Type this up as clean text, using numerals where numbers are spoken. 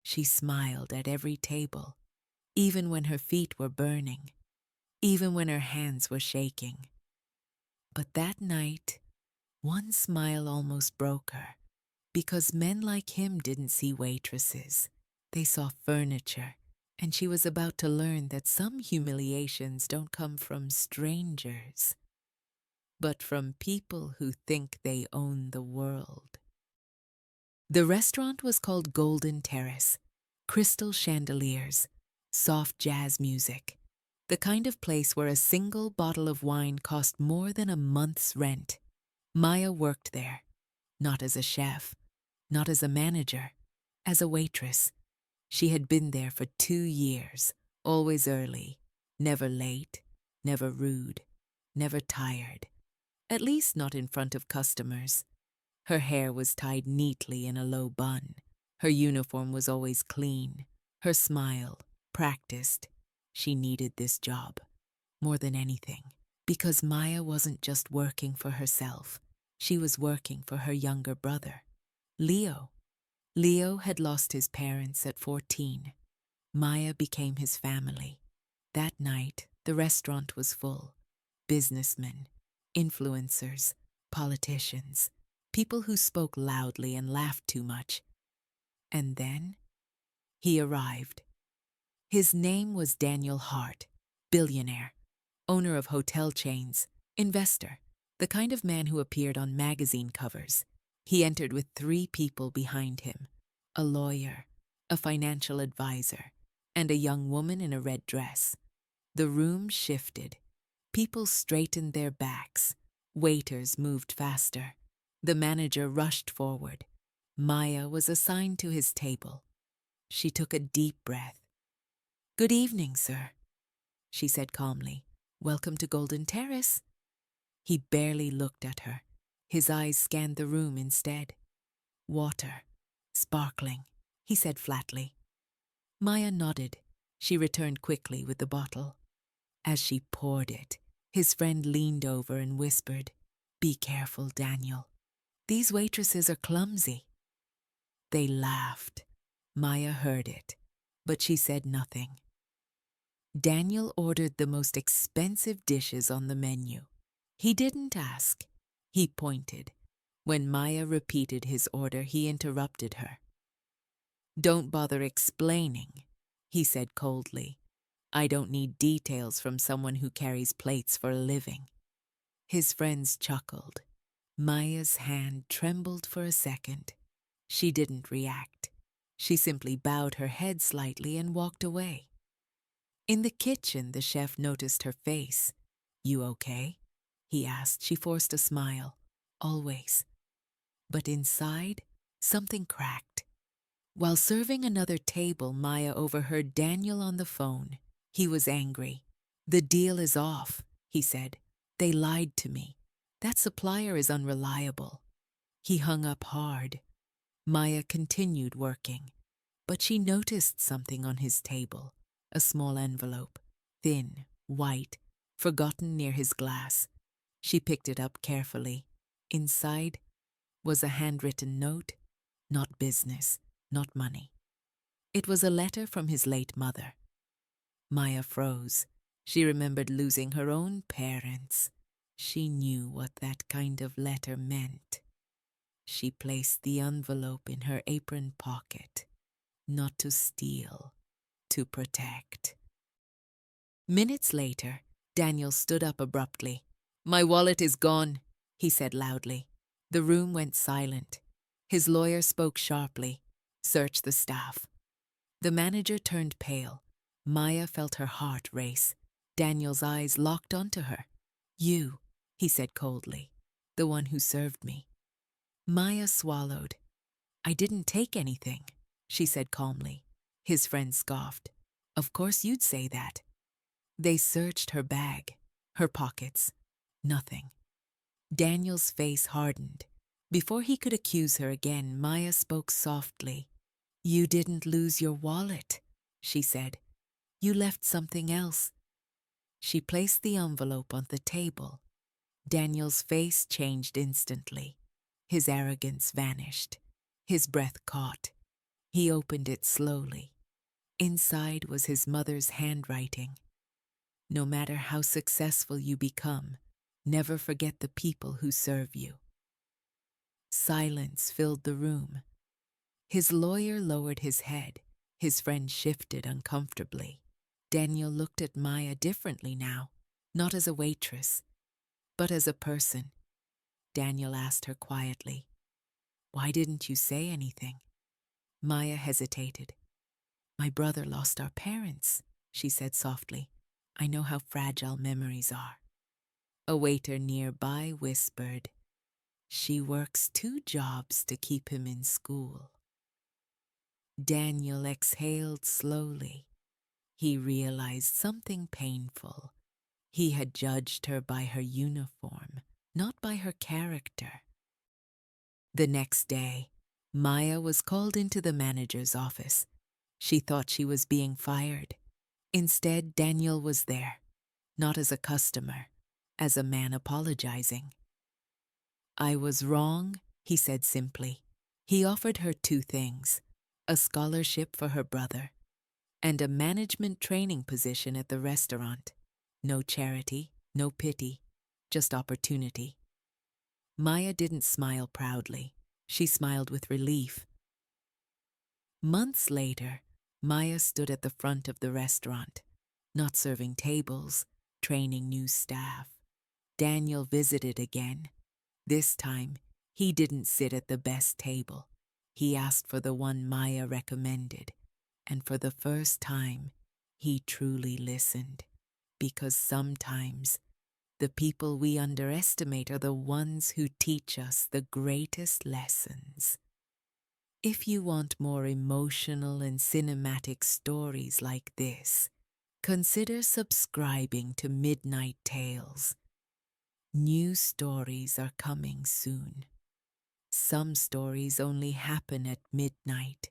She smiled at every table, even when her feet were burning, even when her hands were shaking. But that night, one smile almost broke her, because men like him didn't see waitresses. They saw furniture, and she was about to learn that some humiliations don't come from strangers, but from people who think they own the world. The restaurant was called Golden Terrace. Crystal chandeliers, soft jazz music, the kind of place where a single bottle of wine cost more than a month's rent. Maya worked there, not as a chef, not as a manager, as a waitress. She had been there for 2 years, always early, never late, never rude, never tired, at least not in front of customers. Her hair was tied neatly in a low bun. Her uniform was always clean. Her smile, practiced. She needed this job, more than anything, because Maya wasn't just working for herself. She was working for her younger brother, Leo. Leo had lost his parents at 14. Maya became his family. That night, the restaurant was full. Businessmen, influencers, politicians, people who spoke loudly and laughed too much. And then he arrived. His name was Daniel Hart, billionaire, owner of hotel chains, investor, the kind of man who appeared on magazine covers. He entered with 3 people behind him, a lawyer, a financial advisor, and a young woman in a red dress. The room shifted. People straightened their backs. Waiters moved faster. The manager rushed forward. Maya was assigned to his table. She took a deep breath. "Good evening, sir," she said calmly. "Welcome to Golden Terrace." He barely looked at her. His eyes scanned the room instead. "Water. Sparkling," he said flatly. Maya nodded. She returned quickly with the bottle. As she poured it, his friend leaned over and whispered, "Be careful, Daniel. These waitresses are clumsy." They laughed. Maya heard it, but she said nothing. Daniel ordered the most expensive dishes on the menu. He didn't ask. He pointed. When Maya repeated his order, he interrupted her. "Don't bother explaining," he said coldly. "I don't need details from someone who carries plates for a living." His friends chuckled. Maya's hand trembled for a second. She didn't react. She simply bowed her head slightly and walked away. In the kitchen, the chef noticed her face. "You okay?" he asked. She forced a smile. "Always." But inside, something cracked. While serving another table, Maya overheard Daniel on the phone. He was angry. "The deal is off," he said. "They lied to me. That supplier is unreliable." He hung up hard. Maya continued working, but she noticed something on his table, a small envelope, thin, white, forgotten near his glass. She picked it up carefully. Inside was a handwritten note, not business, not money. It was a letter from his late mother. Maya froze. She remembered losing her own parents. She knew what that kind of letter meant. She placed the envelope in her apron pocket, not to steal, to protect. Minutes later, Daniel stood up abruptly. "My wallet is gone," he said loudly. The room went silent. His lawyer spoke sharply. "Search the staff." The manager turned pale. Maya felt her heart race. Daniel's eyes locked onto her. "You," he said coldly, "the one who served me." Maya swallowed. "I didn't take anything," she said calmly. His friend scoffed. "Of course you'd say that." They searched her bag, her pockets. Nothing. Daniel's face hardened. Before he could accuse her again, Maya spoke softly. "You didn't lose your wallet," she said. "You left something else." She placed the envelope on the table. Daniel's face changed instantly. His arrogance vanished. His breath caught. He opened it slowly. Inside was his mother's handwriting. No matter how successful you become, never forget the people who serve you. Silence filled the room. His lawyer lowered his head. His friend shifted uncomfortably. Daniel looked at Maya differently now, not as a waitress, but as a person. Daniel asked her quietly, "Why didn't you say anything?" Maya hesitated. "My brother lost our parents," she said softly. "I know how fragile memories are." A waiter nearby whispered, "She works 2 jobs to keep him in school." Daniel exhaled slowly. He realized something painful. He had judged her by her uniform, not by her character. The next day, Maya was called into the manager's office. She thought she was being fired. Instead, Daniel was there, not as a customer, as a man apologizing. "I was wrong," he said simply. He offered her 2 things, a scholarship for her brother and a management training position at the restaurant. No charity, no pity, just opportunity. Maya didn't smile proudly. She smiled with relief. Months later, Maya stood at the front of the restaurant, not serving tables, training new staff. Daniel visited again. This time, he didn't sit at the best table. He asked for the one Maya recommended, and for the first time, he truly listened. Because sometimes, the people we underestimate are the ones who teach us the greatest lessons. If you want more emotional and cinematic stories like this, consider subscribing to Midnight Tales. New stories are coming soon. Some stories only happen at midnight,